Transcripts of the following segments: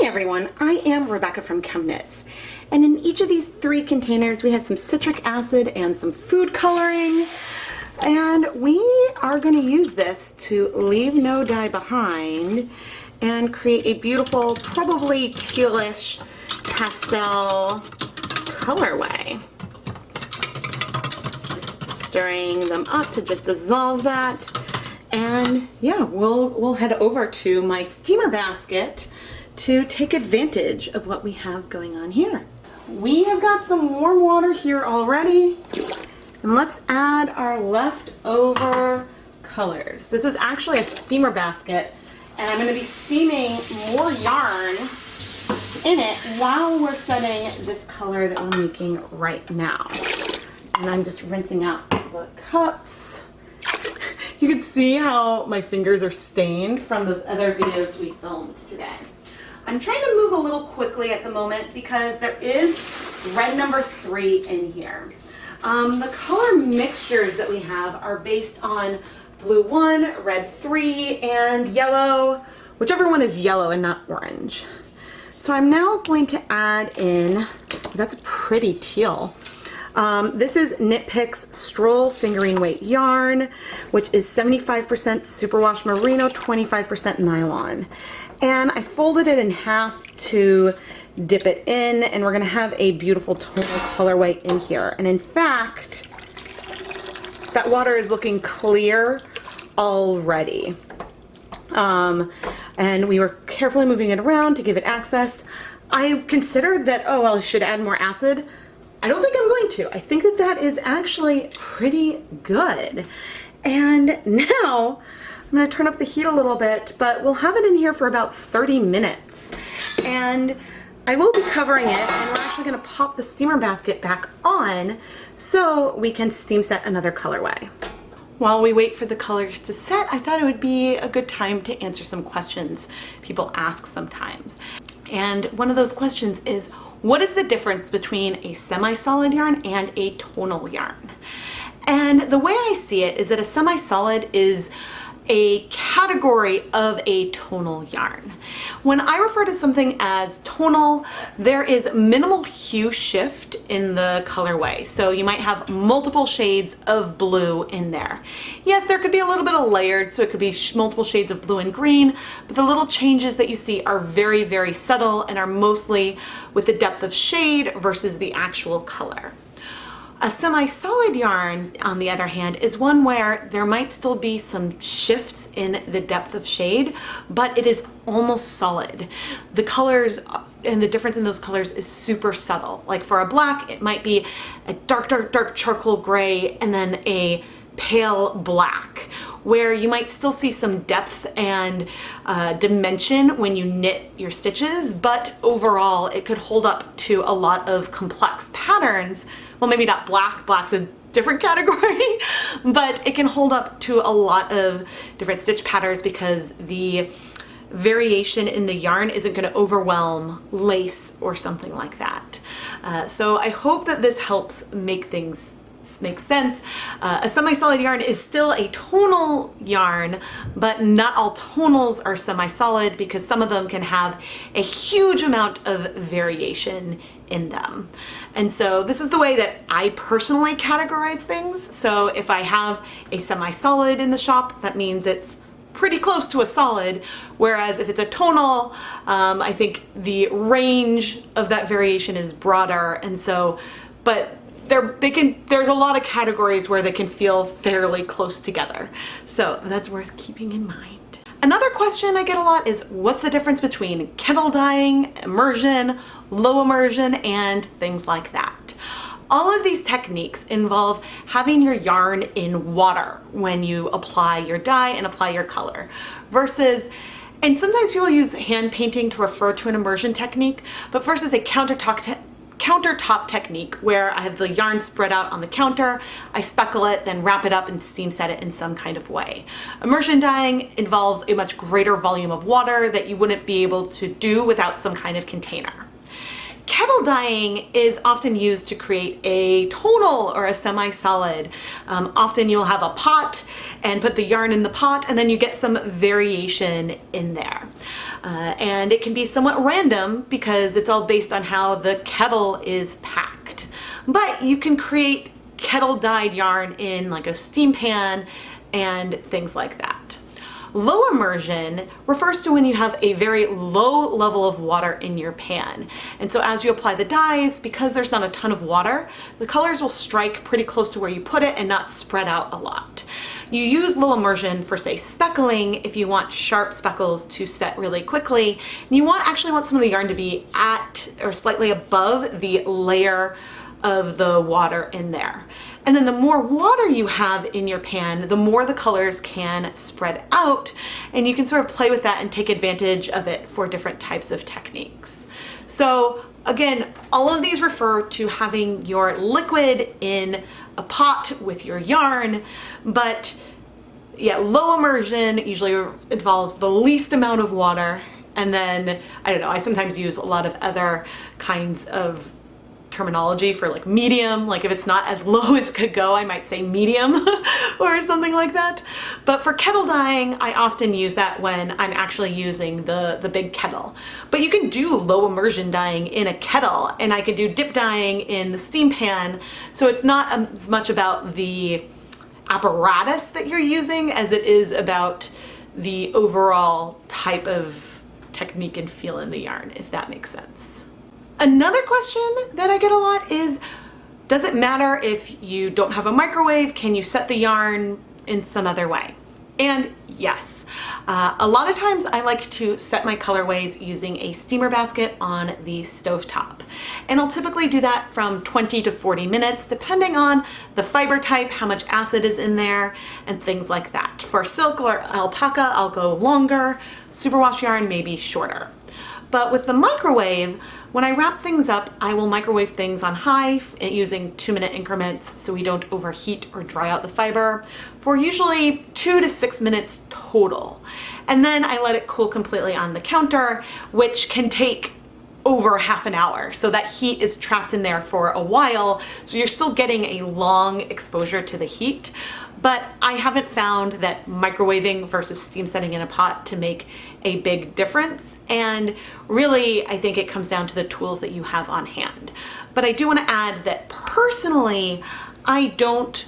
Hi everyone, I am Rebecca from ChemKnits, and in each of these 3 containers we have some citric acid and some food coloring, and we are going to use this to leave no dye behind and create a beautiful, probably tealish pastel colorway. Stirring them up to just dissolve that, and yeah, we'll head over to my steamer basket to take advantage of what we have going on here. We have got some warm water here already, and let's add our leftover colors. This is actually a steamer basket, and I'm going to be steaming more yarn in it while we're setting this color that we're making right now. And I'm just rinsing out the cups. You can see how my fingers are stained from those other videos we filmed today. I'm trying to move a little quickly at the moment because there is red number 3 in here. The color mixtures that we have are based on blue 1, red 3, and yellow, whichever one is yellow and not orange. So I'm now going to add in, that's a pretty teal. This is Knit Picks Stroll Fingering Weight yarn, which is 75% superwash merino, 25% nylon. And I folded it in half to dip it in, and we're going to have a beautiful tonal colorway in here. And in fact, that water is looking clear already. And we were carefully moving it around to give it access. I considered that, oh, well, I should add more acid. I don't think I'm going to. I think that that is actually pretty good. And now I'm going to turn up the heat a little bit, but we'll have it in here for about 30 minutes. And I will be covering it, and we're actually going to pop the steamer basket back on so we can steam set another colorway. While we wait for the colors to set, I thought it would be a good time to answer some questions people ask sometimes. And one of those questions is, what is the difference between a semi-solid yarn and a tonal yarn? And the way I see it is that a semi-solid is a category of a tonal yarn. When I refer to something as tonal, there is minimal hue shift in the colorway. So you might have multiple shades of blue in there. Yes, there could be a little bit of layered, so it could be multiple shades of blue and green, but the little changes that you see are very, very subtle and are mostly with the depth of shade versus the actual color. A semi-solid yarn, on the other hand, is one where there might still be some shifts in the depth of shade, but it is almost solid. The colors and the difference in those colors is super subtle. Like for a black, it might be a dark, dark, dark charcoal gray and then a pale black, where you might still see some depth and dimension when you knit your stitches, but overall it could hold up to a lot of complex patterns. Well, maybe not black, black's a different category, but it can hold up to a lot of different stitch patterns because the variation in the yarn isn't going to overwhelm lace or something like that. So I hope that this helps make things make sense. A semi-solid yarn is still a tonal yarn, but not all tonals are semi-solid because some of them can have a huge amount of variation in them. And so this is the way that I personally categorize things. So if I have a semi-solid in the shop, that means it's pretty close to a solid, whereas if it's a tonal, I think the range of that variation is broader, and so, but there's a lot of categories where they can feel fairly close together. So that's worth keeping in mind. Another question I get a lot is, what's the difference between kettle dyeing, immersion, low immersion, and things like that? All of these techniques involve having your yarn in water when you apply your dye and apply your color, versus, and sometimes people use hand painting to refer to an immersion technique, but versus a countertop technique where I have the yarn spread out on the counter, I speckle it, then wrap it up and steam set it in some kind of way. Immersion dyeing involves a much greater volume of water that you wouldn't be able to do without some kind of container. kettle dyeing is often used to create a tonal or a semi-solid. Often you'll have a pot and put the yarn in the pot, and then you get some variation in there. And it can be somewhat random because it's all based on how the kettle is packed. But you can create kettle dyed yarn in like a steam pan and things like that. Low immersion refers to when you have a very low level of water in your pan. And so as you apply the dyes, because there's not a ton of water, the colors will strike pretty close to where you put it and not spread out a lot. You use low immersion for, say, speckling if you want sharp speckles to set really quickly. And you actually want some of the yarn to be at or slightly above the layer of the water in there. And then the more water you have in your pan, the more the colors can spread out, and you can sort of play with that and take advantage of it for different types of techniques. So again, all of these refer to having your liquid in a pot with your yarn, but yeah, low immersion usually involves the least amount of water. And then, I don't know, I sometimes use a lot of other kinds of terminology for like medium, like if it's not as low as it could go, I might say medium or something like that. But for kettle dyeing, I often use that when I'm actually using the big kettle. But you can do low immersion dyeing in a kettle, and I could do dip dyeing in the steam pan. So it's not as much about the apparatus that you're using as it is about the overall type of technique and feel in the yarn, if that makes sense. Another question that I get a lot is, does it matter if you don't have a microwave? Can you set the yarn in some other way? And yes, a lot of times I like to set my colorways using a steamer basket on the stovetop. And I'll typically do that from 20 to 40 minutes, depending on the fiber type, how much acid is in there, and things like that. For silk or alpaca, I'll go longer. Superwash yarn, maybe shorter. But with the microwave, when I wrap things up, I will microwave things on high using 2-minute increments so we don't overheat or dry out the fiber for usually 2 to 6 minutes total. And then I let it cool completely on the counter, which can take over half an hour. So that heat is trapped in there for a while. So you're still getting a long exposure to the heat. But I haven't found that microwaving versus steam setting in a pot to make a big difference. And really, I think it comes down to the tools that you have on hand. But I do want to add that personally, I don't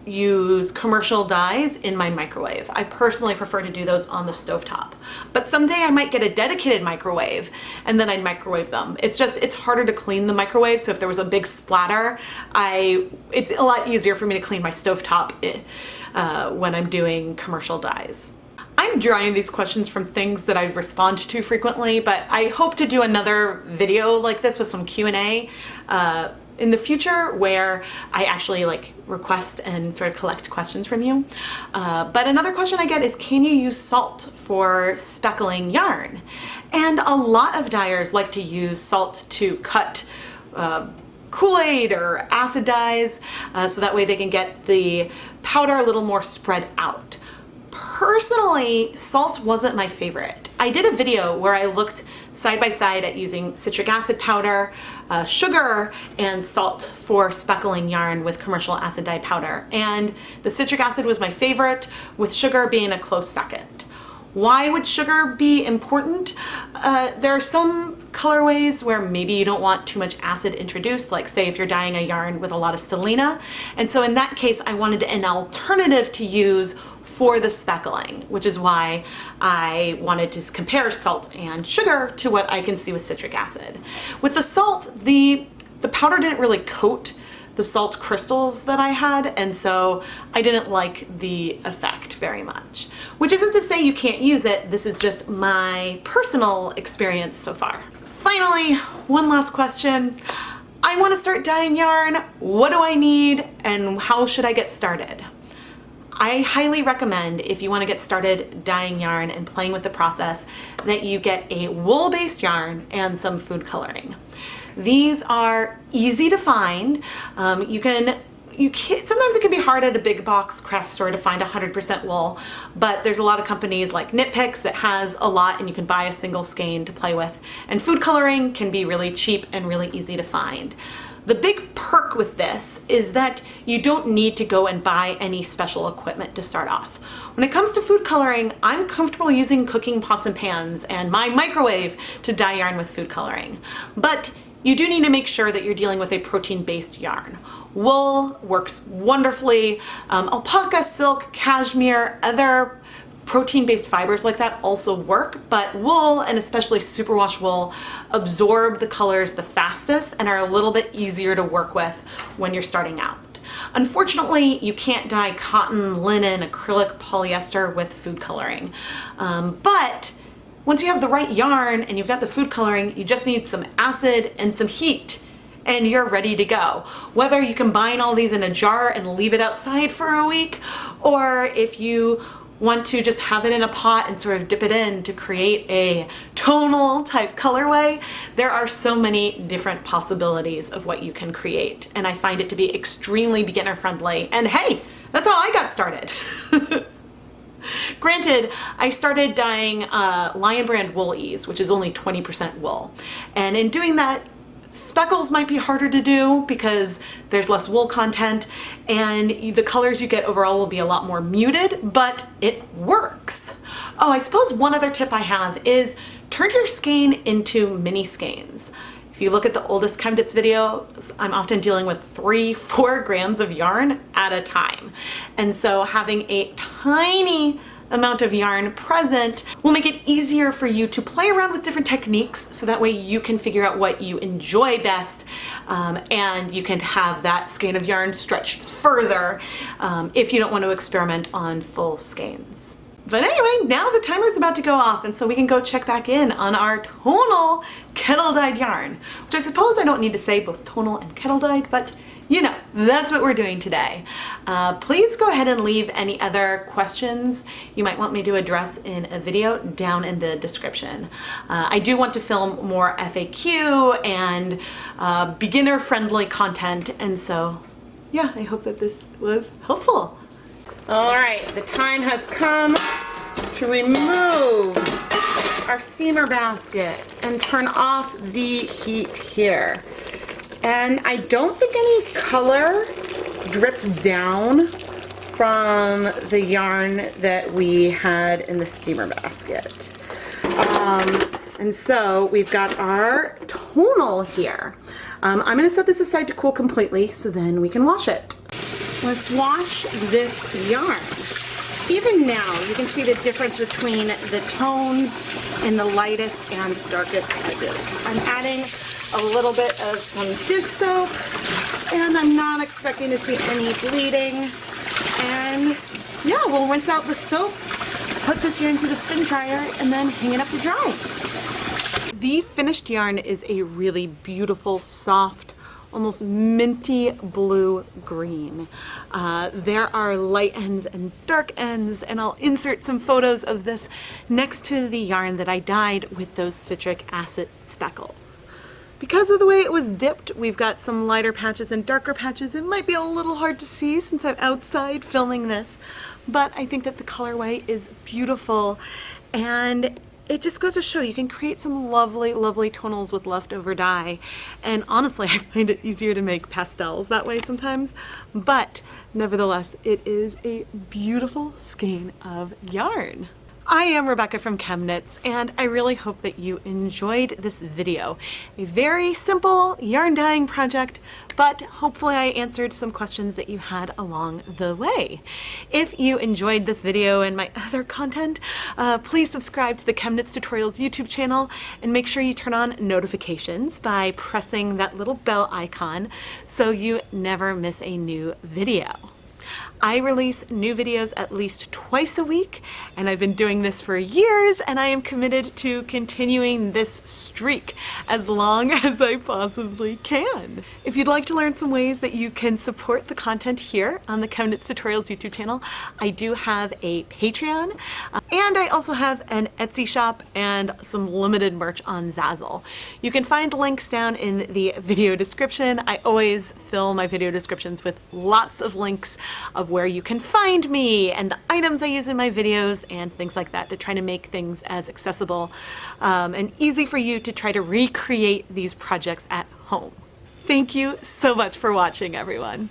use commercial dyes in my microwave. I personally prefer to do those on the stovetop. But someday I might get a dedicated microwave and then I'd microwave them. It's harder to clean the microwave, so if there was a big splatter, it's a lot easier for me to clean my stovetop when I'm doing commercial dyes. I'm drawing these questions from things that I've responded to frequently, but I hope to do another video like this with some Q&A in the future where I actually request and sort of collect questions from you. But another question I get is, can you use salt for speckling yarn? And a lot of dyers like to use salt to cut Kool-Aid or acid dyes, so that way they can get the powder a little more spread out. Personally, salt wasn't my favorite. I did a video where I looked side by side at using citric acid powder, sugar, and salt for speckling yarn with commercial acid dye powder. And the citric acid was my favorite, with sugar being a close second. Why would sugar be important? There are some colorways where maybe you don't want too much acid introduced, like say if you're dyeing a yarn with a lot of stellina. And so in that case, I wanted an alternative to use for the speckling, which is why I wanted to compare salt and sugar to what I can see with citric acid. With the salt, the powder didn't really coat the salt crystals that I had, and so I didn't like the effect very much. Which isn't to say you can't use it, this is just my personal experience so far. Finally, one last question. I want to start dyeing yarn. What do I need and how should I get started? I highly recommend, if you want to get started dyeing yarn and playing with the process, that you get a wool-based yarn and some food coloring. These are easy to find. You can you can't, sometimes it can be hard at a big box craft store to find 100% wool, but there's a lot of companies like Knit Picks that has a lot and you can buy a single skein to play with. And food coloring can be really cheap and really easy to find. The big perk with this is that you don't need to go and buy any special equipment to start off. When it comes to food coloring, I'm comfortable using cooking pots and pans and my microwave to dye yarn with food coloring. But you do need to make sure that you're dealing with a protein-based yarn. Wool works wonderfully. Alpaca, silk, cashmere, other protein-based fibers like that also work, but wool, and especially superwash wool, absorb the colors the fastest and are a little bit easier to work with when you're starting out. Unfortunately, you can't dye cotton, linen, acrylic, polyester with food coloring. But once you have the right yarn and you've got the food coloring, you just need some acid and some heat and you're ready to go. Whether you combine all these in a jar and leave it outside for a week, or if you want to just have it in a pot and sort of dip it in to create a tonal type colorway, there are so many different possibilities of what you can create. And I find it to be extremely beginner friendly. And hey, that's how I got started. Granted, I started dyeing Lion Brand Wool Ease, which is only 20% wool. And in doing that, speckles might be harder to do because there's less wool content and the colors you get overall will be a lot more muted, but it works. Oh, I suppose one other tip I have is turn your skein into mini skeins. If you look at the oldest ChemKnits videos, I'm often dealing with 3-4 grams of yarn at a time. And so having a tiny amount of yarn present will make it easier for you to play around with different techniques so that way you can figure out what you enjoy best and you can have that skein of yarn stretched further if you don't want to experiment on full skeins. But anyway, now the timer's about to go off and so we can go check back in on our tonal kettle dyed yarn, which I suppose I don't need to say both tonal and kettle dyed, but you know, that's what we're doing today. Please go ahead and leave any other questions you might want me to address in a video down in the description. I do want to film more FAQ and beginner-friendly content, and so yeah, I hope that this was helpful. All right, the time has come to remove our steamer basket and turn off the heat here. And I don't think any color dripped down from the yarn that we had in the steamer basket. And so we've got our tonal here. I'm going to set this aside to cool completely so then we can wash it. Let's wash this yarn. Even now, you can see the difference between the tones in the lightest and darkest edges. I'm adding a little bit of some dish soap, and I'm not expecting to see any bleeding. And yeah, we'll rinse out the soap, put this yarn into the spin dryer, and then hang it up to dry. The finished yarn is a really beautiful, soft, almost minty blue green. There are light ends and dark ends, and I'll insert some photos of this next to the yarn that I dyed with those citric acid speckles. Because of the way it was dipped, we've got some lighter patches and darker patches. It might be a little hard to see since I'm outside filming this, but I think that the colorway is beautiful, and it just goes to show you can create some lovely, lovely tonals with leftover dye. And honestly, I find it easier to make pastels that way sometimes, but nevertheless, it is a beautiful skein of yarn. I am Rebecca from ChemKnits, and I really hope that you enjoyed this video. A very simple yarn dyeing project, but hopefully I answered some questions that you had along the way. If you enjoyed this video and my other content, please subscribe to the ChemKnits Tutorials YouTube channel and make sure you turn on notifications by pressing that little bell icon so you never miss a new video. I release new videos at least twice a week, and I've been doing this for years, and I am committed to continuing this streak as long as I possibly can. If you'd like to learn some ways that you can support the content here on the ChemKnits Tutorials YouTube channel, I do have a Patreon, and I also have an Etsy shop and some limited merch on Zazzle. You can find links down in the video description. I always fill my video descriptions with lots of links of where you can find me and the items I use in my videos and things like that to try to make things as accessible and easy for you to try to recreate these projects at home. Thank you so much for watching, everyone.